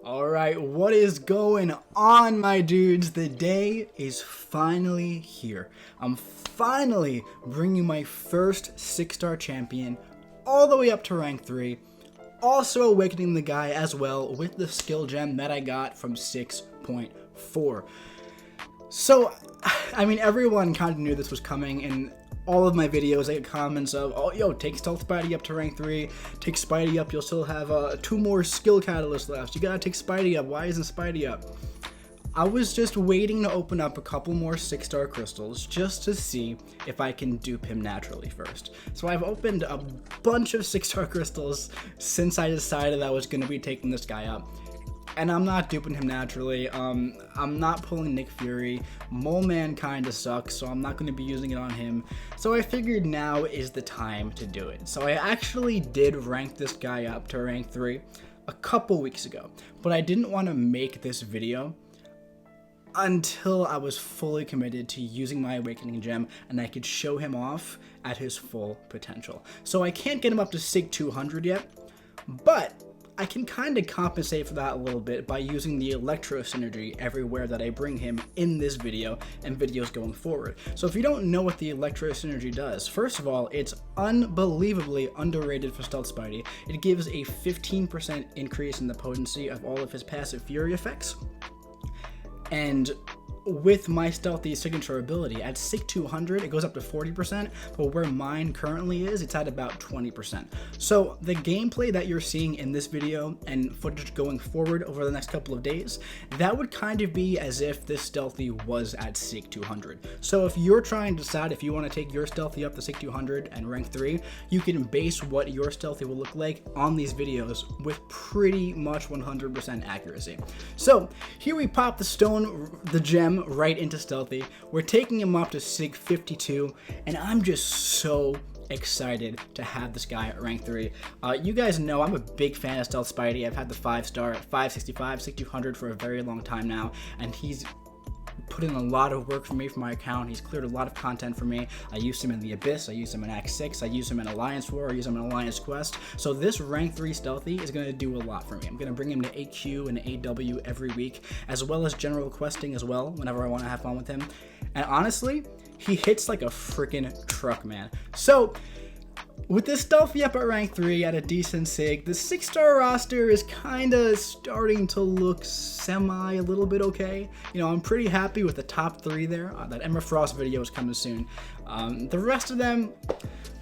Alright, what is going on, my dudes? The day is finally here. I'm finally bringing my first 6-star champion all the way up to rank 3. Also awakening the guy as well with the skill gem that I got from 6.4. So, I mean, everyone kind of knew this was coming, and all of my videos, I get comments of, oh, yo, take Stealth Spidey up to rank 3, take Spidey up, you'll still have 2 more skill catalysts left, you gotta take Spidey up, why isn't Spidey up? I was just waiting to open up a couple more 6-star crystals just to see if I can dupe him naturally first. So I've opened a bunch of 6-star crystals since I decided I was going to be taking this guy up. And I'm not duping him naturally. I'm not pulling Nick Fury. Mole Man kinda sucks, so I'm not going to be using it on him. So I figured now is the time to do it. So I actually did rank this guy up to rank 3 a couple weeks ago. But I didn't want to make this video until I was fully committed to using my Awakening Gem and I could show him off at his full potential. So I can't get him up to Sig 200 yet, but I can kind of compensate for that a little bit by using the Electro Synergy everywhere that I bring him in this video and videos going forward. So if you don't know what the Electro Synergy does, first of all, it's unbelievably underrated for Stealth Spidey. It gives a 15% increase in the potency of all of his passive Fury effects. And with my stealthy signature ability, at Sig 200, it goes up to 40%, but where mine currently is, it's at about 20%. So the gameplay that you're seeing in this video and footage going forward over the next couple of days, that would kind of be as if this stealthy was at Sig 200. So if you're trying to decide if you want to take your stealthy up to Sig 200 and rank 3, you can base what your stealthy will look like on these videos with pretty much 100% accuracy. So here we pop the gem right into stealthy. We're taking him up to Sig 52, and I'm just so excited to have this guy at rank 3. You guys know I'm a big fan of Stealth Spidey. I've had the 5-star at 565, Sig 200 for a very long time now, and he's put in a lot of work for me for my account. He's cleared a lot of content for me. I used him in the Abyss, I used him in Act 6, I used him in Alliance War, I used him in Alliance Quest. So this rank 3 stealthy is going to do a lot for me. I'm going to bring him to AQ and AW every week, as well as general questing as well, whenever I want to have fun with him. And honestly, he hits like a freaking truck, man. So with this stealthy up at rank 3 at a decent Sig, the 6-star roster is kind of starting to look a little bit okay. You know, I'm pretty happy with the top 3 there. That Emma Frost video is coming soon. The rest of them,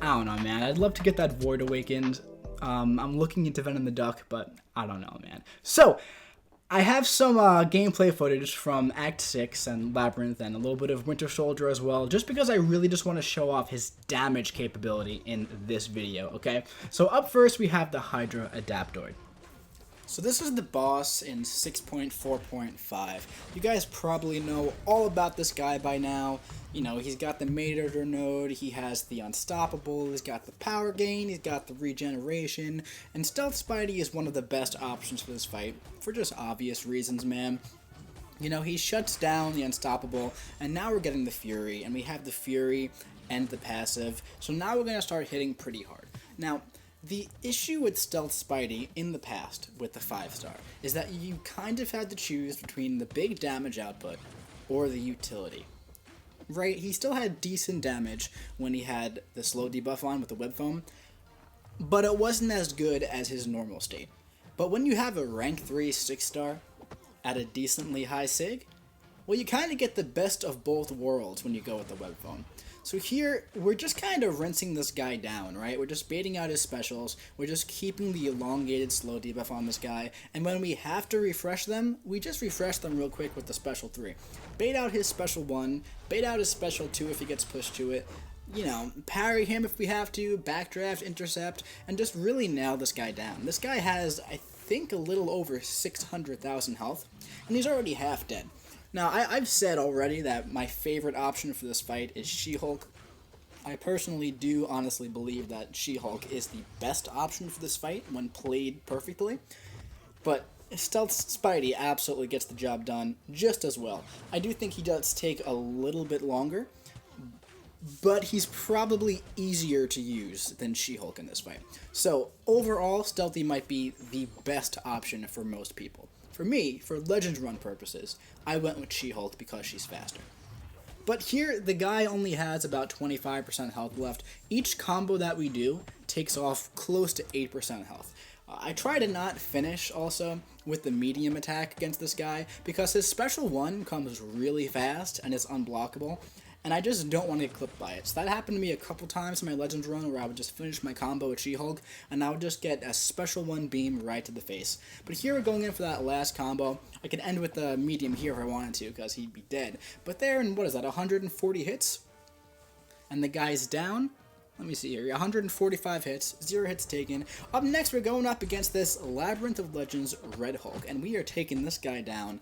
I don't know, man. I'd love to get that Void Awakened. I'm looking into Venom the Duck, but I don't know, man. So I have some gameplay footage from Act 6 and Labyrinth and a little bit of Winter Soldier as well, just because I really just want to show off his damage capability in this video, okay? So up first we have the Hydra Adaptoid. So this is the boss in 6.4.5. You guys probably know all about this guy by now. You know, he's got the Mater node, he has the Unstoppable, he's got the power gain, he's got the regeneration, and Stealth Spidey is one of the best options for this fight, for just obvious reasons, man. You know, he shuts down the Unstoppable, and now we're getting the Fury, and we have the Fury and the passive, so now we're going to start hitting pretty hard. Now, the issue with Stealth Spidey in the past with the 5-star is that you kind of had to choose between the big damage output or the utility. Right, he still had decent damage when he had the slow debuff on with the web foam, but it wasn't as good as his normal state. But when you have a rank 3 6-star at a decently high Sig, well, you kind of get the best of both worlds when you go with the web foam. So here, we're just kind of rinsing this guy down, right? We're just baiting out his specials, we're just keeping the elongated slow debuff on this guy, and when we have to refresh them, we just refresh them real quick with the special 3. Bait out his special 1, bait out his special 2 if he gets pushed to it, you know, parry him if we have to, backdraft, intercept, and just really nail this guy down. This guy has, I think, a little over 600,000 health, and he's already half dead. Now, I've said already that my favorite option for this fight is She-Hulk. I personally do honestly believe that She-Hulk is the best option for this fight when played perfectly, but Stealth Spidey absolutely gets the job done just as well. I do think he does take a little bit longer, but he's probably easier to use than She-Hulk in this fight. So overall, Stealthy might be the best option for most people. for me, for Legends run purposes, I went with She-Hulk because she's faster. But here, the guy only has about 25% health left. Each combo that we do takes off close to 8% health. I try to not finish, also, with the medium attack against this guy, because his special 1 comes really fast and is unblockable, and I just don't want to get clipped by it. So that happened to me a couple times in my Legends run, where I would just finish my combo with She-Hulk, and I would just get a special 1 beam right to the face. But here we're going in for that last combo. I could end with the medium here if I wanted to, because he'd be dead. But there, and what is that, 140 hits? And the guy's down. Let me see here, 145 hits, 0 hits taken. Up next, we're going up against this Labyrinth of Legends Red Hulk, and we are taking this guy down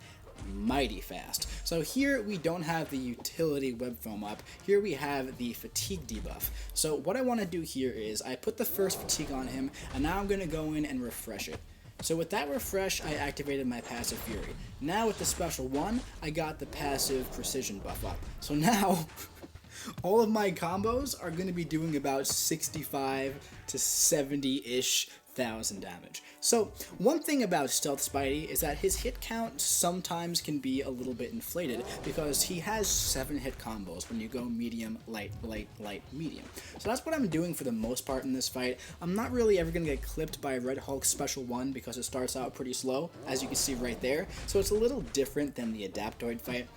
mighty fast. So here we don't have the utility web foam up. Here we have the fatigue debuff. So what I want to do here is I put the first fatigue on him, and now I'm going to go in and refresh it. So with that refresh, I activated my passive Fury. Now with the special 1, I got the passive precision buff up. So now all of my combos are going to be doing about 65 to 70-ish thousand damage. So one thing about Stealth Spidey is that his hit count sometimes can be a little bit inflated because he has 7 hit combos when you go medium, light, light, light, medium. So that's what I'm doing for the most part in this fight. I'm not really ever going to get clipped by Red Hulk's special 1 because it starts out pretty slow, as you can see right there. So it's a little different than the Adaptoid fight.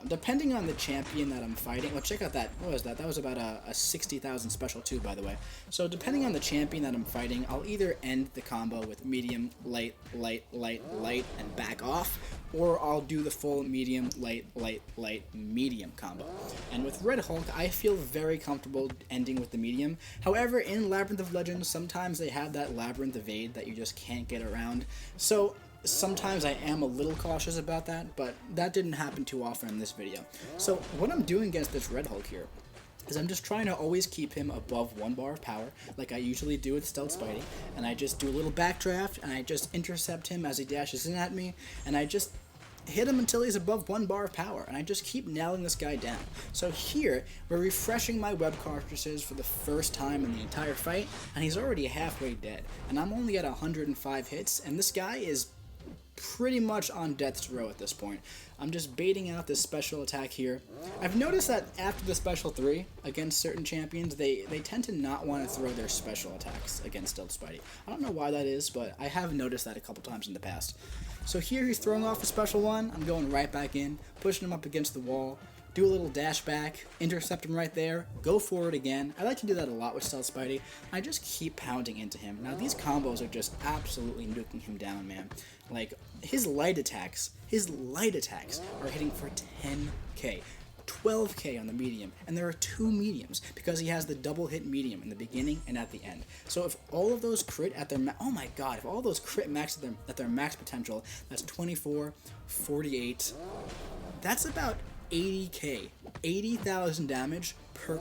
Depending on the champion that I'm fighting, well, check out that, what was that? That was about a 60,000 special too, by the way. So depending on the champion that I'm fighting, I'll either end the combo with medium, light, light, light, light, and back off, or I'll do the full medium, light, light, light, medium combo. And with Red Hulk, I feel very comfortable ending with the medium. However, in Labyrinth of Legends, sometimes they have that Labyrinth evade that you just can't get around. So sometimes I am a little cautious about that, but that didn't happen too often in this video. So what I'm doing against this Red Hulk here is I'm just trying to always keep him above 1 bar of power, like I usually do with Stealth Spidey, and I just do a little backdraft, and I just intercept him as he dashes in at me, and I just hit him until he's above 1 bar of power, and I just keep nailing this guy down. So here, we're refreshing my web cartridges for the first time in the entire fight, and he's already halfway dead, and I'm only at 105 hits, and this guy is pretty much on death's row at this point. I'm just baiting out this special attack here. I've noticed that after the special 3 against certain champions, they tend to not want to throw their special attacks against Stealth Spidey. I don't know why that is, but I have noticed that a couple times in the past. So here he's throwing off a special 1. I'm going right back in, pushing him up against the wall, do a little dash back, intercept him right there, go forward again. I like to do that a lot with Stealth Spidey. I just keep pounding into him. Now these combos are just absolutely nuking him down, man. Like, his light attacks are hitting for 10k. 12k on the medium, and there are 2 mediums because he has the double hit medium in the beginning and at the end. So if all of those crit at their oh my god, if all those crit max at their max potential, that's 24, 48, that's about 80k, 80,000 damage per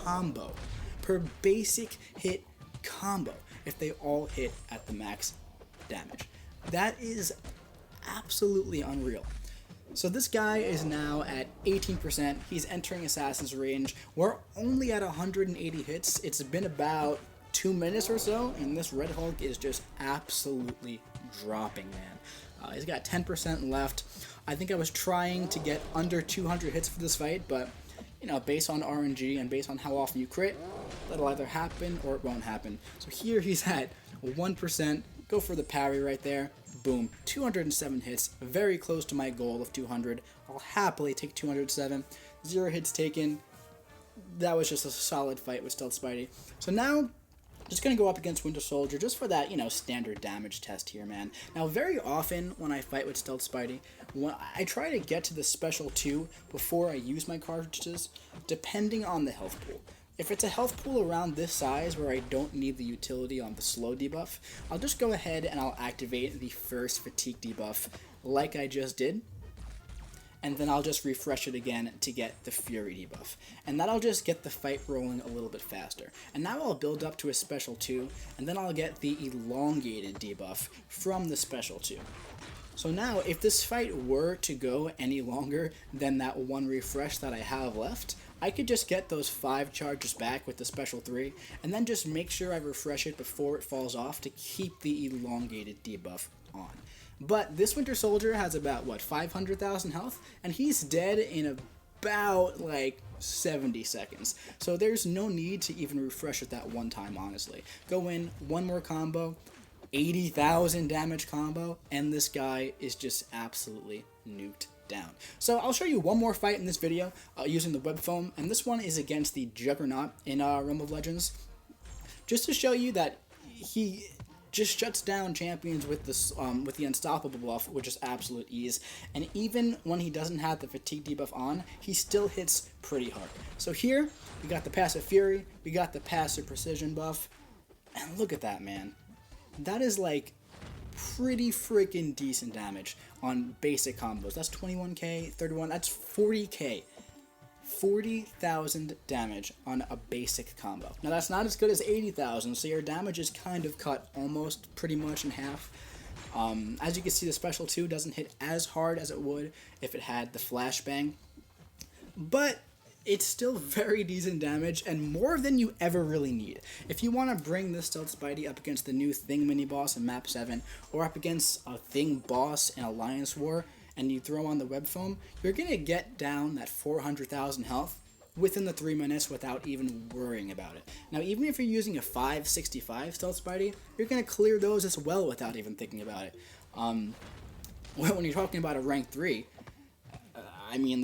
combo, per basic hit combo, if they all hit at the max damage. That is absolutely unreal. So this guy is now at 18%. He's entering Assassin's range. We're only at 180 hits. It's been about 2 minutes or so, and this Red Hulk is just absolutely dropping, man. He's got 10% left. I think I was trying to get under 200 hits for this fight, but, you know, based on RNG and based on how often you crit, that'll either happen or it won't happen. So here he's at 1%. Go for the parry right there. Boom. 207 hits. Very close to my goal of 200. I'll happily take 207. 0 hits taken. That was just a solid fight with Stealth Spidey. So now, just going to go up against Winter Soldier just for that, you know, standard damage test here, man. Now, very often when I fight with Stealth Spidey, when I try to get to the special 2 before I use my cartridges, depending on the health pool. If it's a health pool around this size where I don't need the utility on the slow debuff, I'll just go ahead and I'll activate the first fatigue debuff like I just did, and then I'll just refresh it again to get the Fury debuff. And that'll just get the fight rolling a little bit faster. And now I'll build up to a special 2, and then I'll get the elongated debuff from the special 2. So now, if this fight were to go any longer than that 1 refresh that I have left, I could just get those 5 charges back with the special 3, and then just make sure I refresh it before it falls off to keep the elongated debuff on. But this Winter Soldier has about, what, 500,000 health, and he's dead in about, like, 70 seconds. So there's no need to even refresh it that one time, honestly. Go in, one more combo, 80,000 damage combo, and this guy is just absolutely nuked down. So I'll show you one more fight in this video using the web foam, and this one is against the Juggernaut in Realm of Legends, just to show you that he just shuts down champions with this with the unstoppable buff, which is absolute ease. And even when he doesn't have the fatigue debuff on, he still hits pretty hard. So here we got the passive fury, we got the passive precision buff, and look at that, man. That is like pretty freaking decent damage on basic combos. That's 21k, 31, that's 40k. 40,000 damage on a basic combo. Now that's not as good as 80,000, so your damage is kind of cut almost pretty much in half. As you can see, the special 2 doesn't hit as hard as it would if it had the flashbang, but it's still very decent damage and more than you ever really need. If you want to bring this Stealth Spidey up against the new Thing mini boss in map 7, or up against a Thing boss in Alliance War, and you throw on the web foam, you're going to get down that 400,000 health within the 3 minutes without even worrying about it. Now, even if you're using a 565 Stealth Spidey, you're going to clear those as well without even thinking about it. When you're talking about a rank 3, I mean,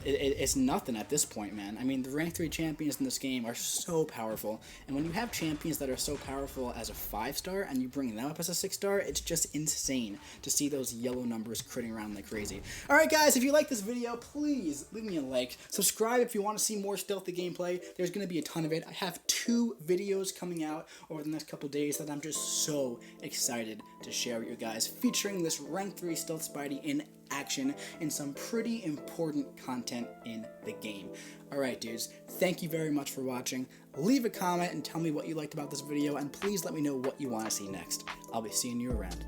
it's nothing at this point, man. I mean, the rank 3 champions in this game are so powerful, and when you have champions that are so powerful as a 5-star and you bring them up as a 6-star, it's just insane to see those yellow numbers critting around like crazy. Alright guys, if you like this video, please leave me a like. Subscribe if you want to see more stealthy gameplay. There's going to be a ton of it. I have 2 videos coming out over the next couple days that I'm just so excited to share with you guys, featuring this rank 3 Stealth Spidey in action and some pretty important content in the game. Alright dudes, thank you very much for watching. Leave a comment and tell me what you liked about this video, and please let me know what you want to see next. I'll be seeing you around.